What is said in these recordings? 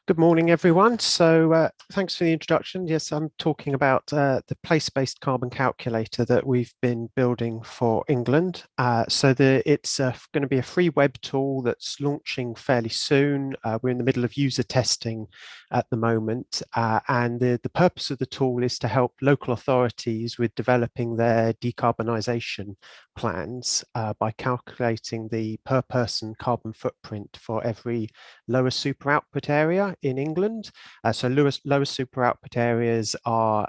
Good morning, everyone. So thanks for the introduction. Yes, I'm talking about the place-based carbon calculator that we've been building for England. It's going to be a free web tool that's launching fairly soon. We're in the middle of user testing at the moment. And the purpose of the tool is to help local authorities with developing their decarbonisation plans by calculating the per person carbon footprint for every lower super output area in England. So lower super output areas are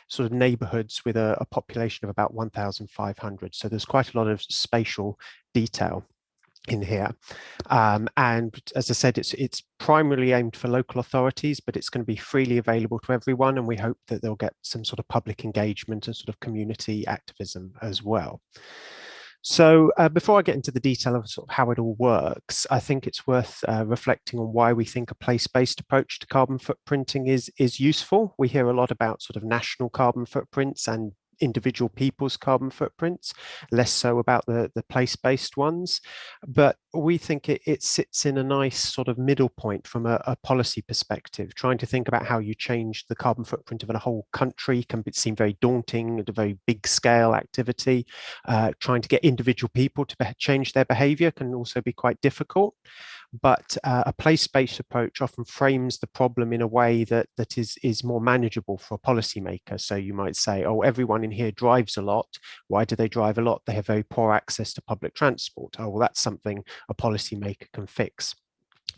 sort of neighbourhoods with a population of about 1,500. So there's quite a lot of spatial detail in here. And as I said, it's primarily aimed for local authorities, but it's going to be freely available to everyone. And we hope that they'll get some sort of public engagement and sort of community activism as well. So before I get into the detail of sort of how it all works, I think it's worth reflecting on why we think a place-based approach to carbon footprinting is useful. We hear a lot about sort of national carbon footprints and individual people's carbon footprints, less so about the place-based ones. But we think it sits in a nice sort of middle point from a policy perspective. Trying to think about how you change the carbon footprint of a whole country can seem very daunting, at a very big scale activity. Trying to get individual people to change their behavior can also be quite difficult. But a place-based approach often frames the problem in a way that is more manageable for a policymaker. So you might say, oh, everyone in here drives a lot. Why do they drive a lot? They have very poor access to public transport. Oh, well, that's something a policymaker can fix.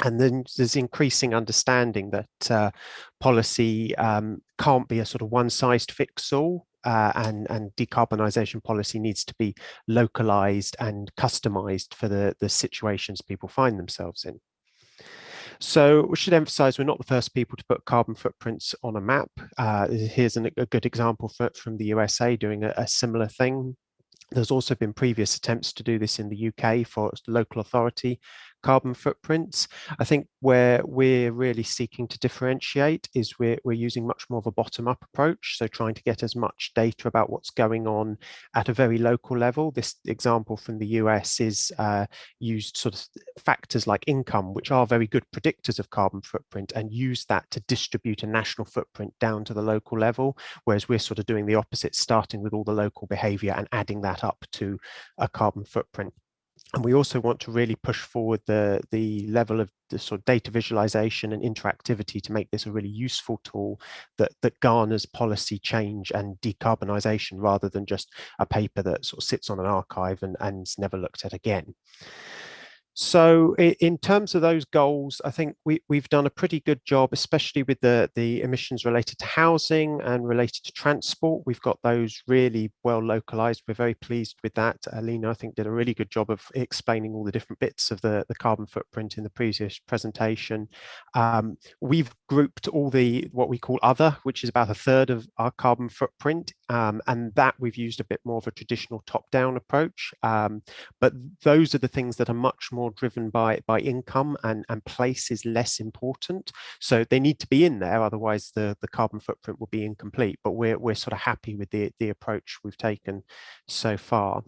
And then there's increasing understanding that policy can't be a sort of one-size-fits-all. And decarbonisation policy needs to be localized and customized for the situations people find themselves in. So we should emphasize we're not the first people to put carbon footprints on a map. Here's a good example from the USA doing a similar thing. There's also been previous attempts to do this in the UK for local authority carbon footprints. I think where we're really seeking to differentiate is we're using much more of a bottom-up approach, so trying to get as much data about what's going on at a very local level. This example from the US is used sort of factors like income, which are very good predictors of carbon footprint, and use that to distribute a national footprint down to the local level, whereas we're sort of doing the opposite, starting with all the local behavior and adding that up to a carbon footprint. And we also want to really push forward the level of the sort of data visualization and interactivity to make this a really useful tool that garners policy change and decarbonisation, rather than just a paper that sort of sits on an archive and's never looked at again. So in terms of those goals, I think we've done a pretty good job, especially with the emissions related to housing and related to transport. We've got those really well localized. We're very pleased with that. Alina, I think, did a really good job of explaining all the different bits of the carbon footprint in the previous presentation. We've grouped all what we call other, which is about a third of our carbon footprint. And that we've used a bit more of a traditional top-down approach. But those are the things that are much more driven by income, and place is less important. So they need to be in there, otherwise the carbon footprint will be incomplete. But we're sort of happy with the approach we've taken so far.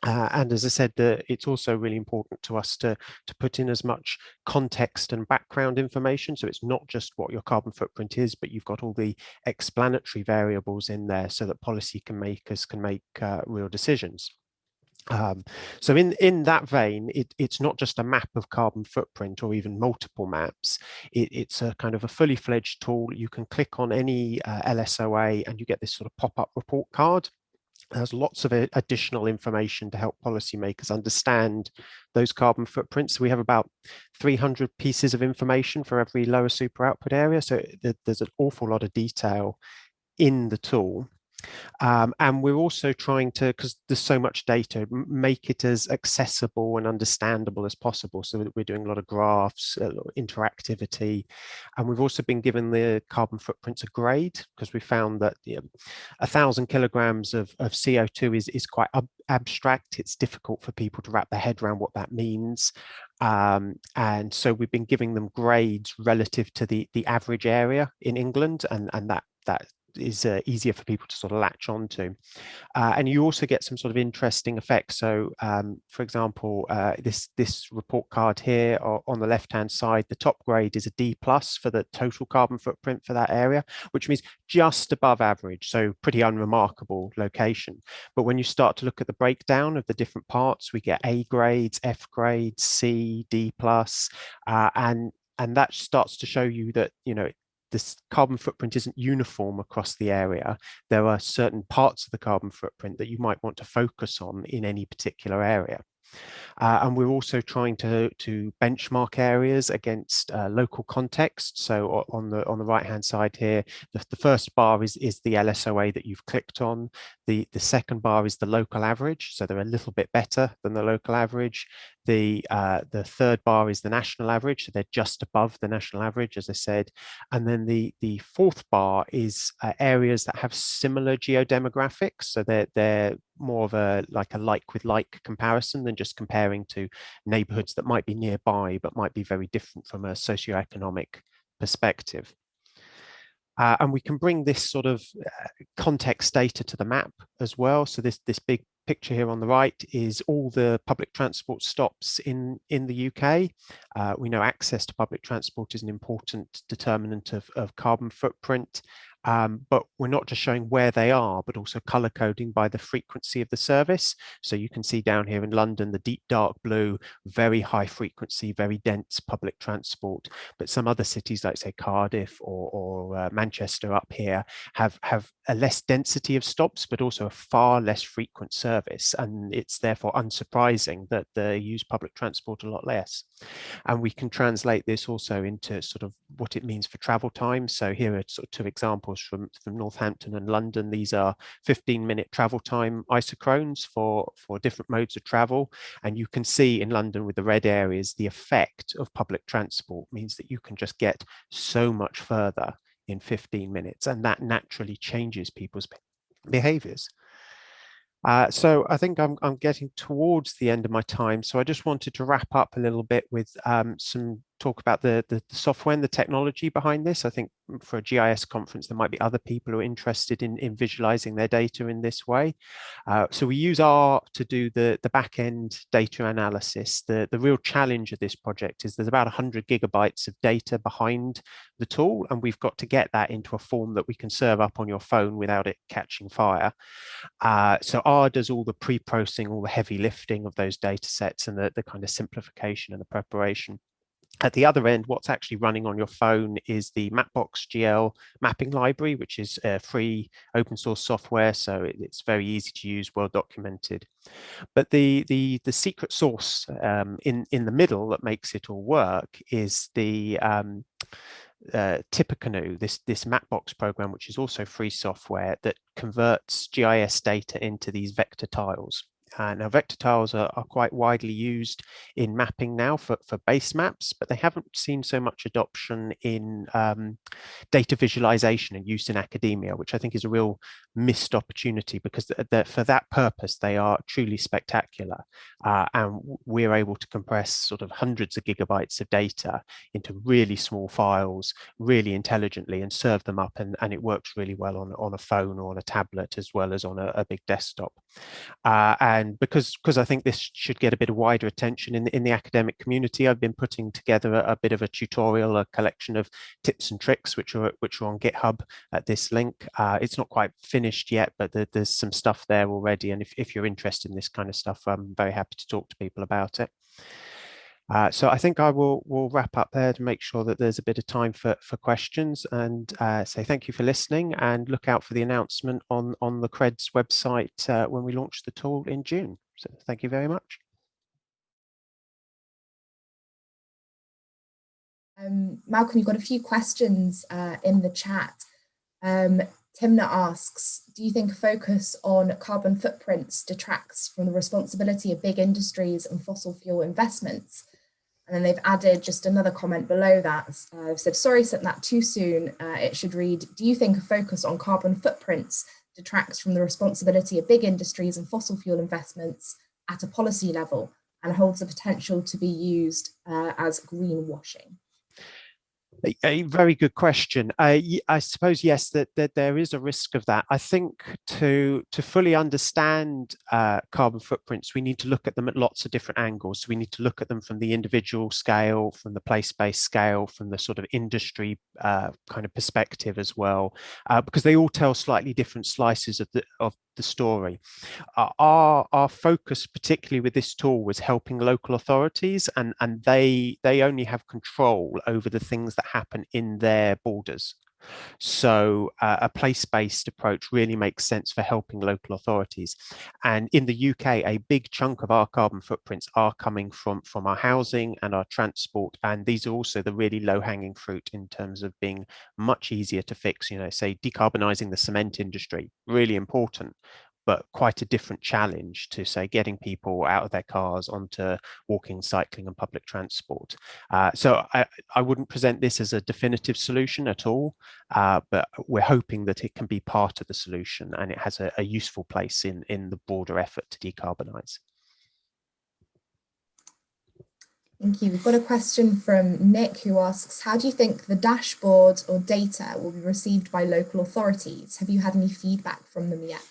And as I said, it's also really important to us to put in as much context and background information. So it's not just what your carbon footprint is, but you've got all the explanatory variables in there so that policy makers can make real decisions. So in that vein, it's not just a map of carbon footprint or even multiple maps. It's a kind of a fully fledged tool. You can click on any LSOA and you get this sort of pop-up report card. There's lots of additional information to help policymakers understand those carbon footprints. We have about 300 pieces of information for every lower super output area. So there's an awful lot of detail in the tool. And we're also trying to, because there's so much data, make it as accessible and understandable as possible. So we're doing a lot of graphs, a lot of interactivity. And we've also been given the carbon footprints a grade, because we found that 1,000 kilograms of CO2 is quite abstract. It's difficult for people to wrap their head around what that means. And so we've been giving them grades relative to the average area in England, and that is easier for people to sort of latch onto. And you also get some sort of interesting effects. So, for example, this report card here on the left-hand side, the top grade is a D+ for the total carbon footprint for that area, which means just above average, so pretty unremarkable location. But when you start to look at the breakdown of the different parts, we get A grades, F grades, C, D+, and that starts to show you that, you know, this carbon footprint isn't uniform across the area. There are certain parts of the carbon footprint that you might want to focus on in any particular area. And we're also trying to benchmark areas against local context. So on the right-hand side here, the first bar is the LSOA that you've clicked on. The second bar is the local average, so they're a little bit better than the local average. The third bar is the national average, so they're just above the national average, as I said. And then the fourth bar is areas that have similar geodemographics, so they're more of a like with like comparison than just comparing to neighborhoods that might be nearby but might be very different from a socioeconomic perspective. And we can bring this sort of context data to the map as well. So this big picture here on the right is all the public transport stops in the UK. We know access to public transport is an important determinant of carbon footprint. But we're not just showing where they are, but also color coding by the frequency of the service. So you can see down here in London, the deep dark blue, very high frequency, very dense public transport. But some other cities like, say, Cardiff or Manchester up here have a less density of stops, but also a far less frequent service. And it's therefore unsurprising that they use public transport a lot less. And we can translate this also into sort of what it means for travel time. So here are sort of two examples from Northampton and London. These are 15-minute travel time isochrones for different modes of travel. And you can see in London with the red areas, the effect of public transport means that you can just get so much further in 15 minutes. And that naturally changes people's behaviors. So I think I'm getting towards the end of my time. So I just wanted to wrap up a little bit with some talk about the software and the technology behind this. I think for a GIS conference, there might be other people who are interested in visualizing their data in this way. So we use R to do the back-end data analysis. The real challenge of this project is there's about 100 gigabytes of data behind the tool, and we've got to get that into a form that we can serve up on your phone without it catching fire. So R does all the pre-processing, all the heavy lifting of those data sets and the kind of simplification and the preparation. At the other end, what's actually running on your phone is the Mapbox GL mapping library, which is free open source software. So it's very easy to use, well documented. But the secret sauce in the middle that makes it all work is the Tippecanoe, this Mapbox program, which is also free software that converts GIS data into these vector tiles. Now, vector tiles are quite widely used in mapping now for base maps, but they haven't seen so much adoption in data visualization and use in academia, which I think is a real missed opportunity, because for that purpose, they are truly spectacular. And we're able to compress sort of hundreds of gigabytes of data into really small files, really intelligently, and serve them up. And it works really well on a phone or on a tablet, as well as on a big desktop. And because I think this should get a bit of wider attention in the academic community, I've been putting together a bit of a tutorial, a collection of tips and tricks, which are on GitHub at this link. It's not quite finished yet, but there's some stuff there already. And if you're interested in this kind of stuff, I'm very happy to talk to people about it. So I think I will wrap up there to make sure that there's a bit of time for questions, and say thank you for listening, and look out for the announcement on the CRED's website when we launch the tool in June. So thank you very much. Malcolm, you've got a few questions in the chat. Timna asks, do you think a focus on carbon footprints detracts from the responsibility of big industries and fossil fuel investments? And then they've added just another comment below that. They've said, sorry, sent that too soon. It should read, do you think a focus on carbon footprints detracts from the responsibility of big industries and fossil fuel investments at a policy level and holds the potential to be used as greenwashing? A very good question. I suppose yes, that there is a risk of that. I think to fully understand carbon footprints, we need to look at them at lots of different angles. So we need to look at them from the individual scale, from the place-based scale, from the sort of industry kind of perspective as well, because they all tell slightly different slices of the story. Our focus, particularly with this tool, was helping local authorities, and they only have control over the things that happen in their borders. So a place-based approach really makes sense for helping local authorities. And in the UK, a big chunk of our carbon footprints are coming from our housing and our transport. And these are also the really low-hanging fruit in terms of being much easier to fix. You know, say decarbonising the cement industry, really important, but quite a different challenge to, say, getting people out of their cars onto walking, cycling, and public transport. So I wouldn't present this as a definitive solution at all, but we're hoping that it can be part of the solution and it has a useful place in the broader effort to decarbonise. Thank you. We've got a question from Nick who asks, how do you think the dashboard or data will be received by local authorities? Have you had any feedback from them yet?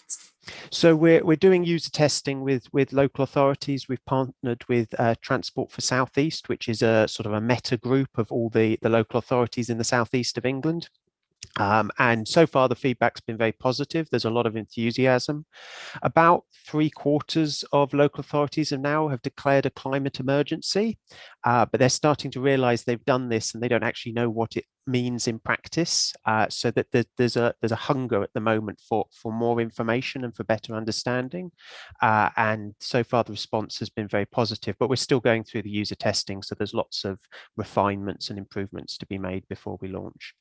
So we're doing user testing with local authorities. We've partnered with Transport for Southeast, which is a sort of a meta group of all the local authorities in the southeast of England. And so far, the feedback's been very positive. There's a lot of enthusiasm. About 3/4 of local authorities have declared a climate emergency, but they're starting to realize they've done this and they don't actually know what it means in practice. So that there's a hunger at the moment for more information and for better understanding. And so far, the response has been very positive, but we're still going through the user testing. So there's lots of refinements and improvements to be made before we launch.